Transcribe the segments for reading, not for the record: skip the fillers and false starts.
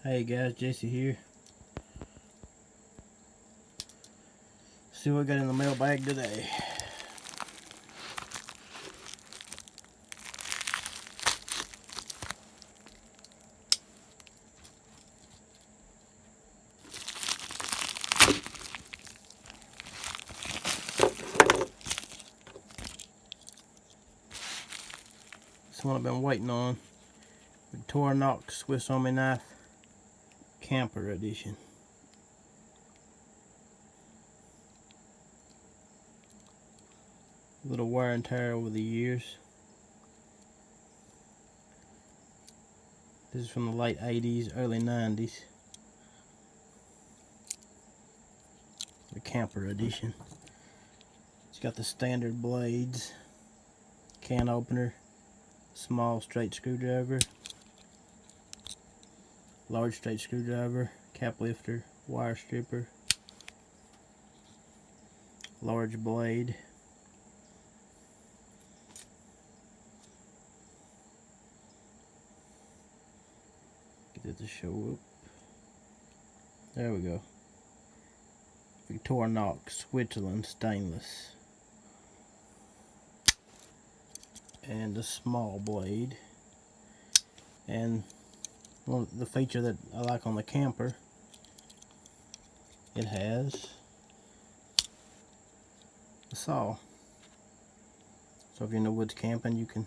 Hey guys, Jesse here. See what I got in the mailbag today. This one I've been waiting on. Victorinox Swiss Army Knife Camper Edition. A little wear and tear over the years. This is from the late 80s, early 90s. The Camper Edition. It's got the standard blades, can opener, small straight screwdriver, large straight screwdriver, cap lifter, wire stripper, large blade, get it to show up. There we go. Victorinox Switzerland stainless. And a small blade. And well, the feature that I like on the camper, it has a saw. So if you're in the woods camping, you can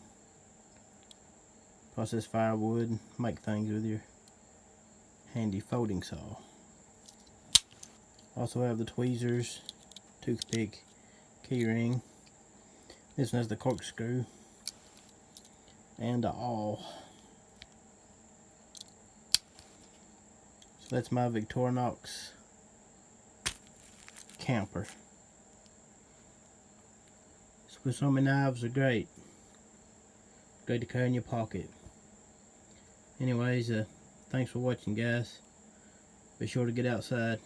process firewood and make things with your handy folding saw. Also have the tweezers, toothpick, key ring. This one has the corkscrew and the awl. So that's my Victorinox camper. Swiss Army knives are great. Great to carry in your pocket. Anyways, thanks for watching, guys. Be sure to get outside.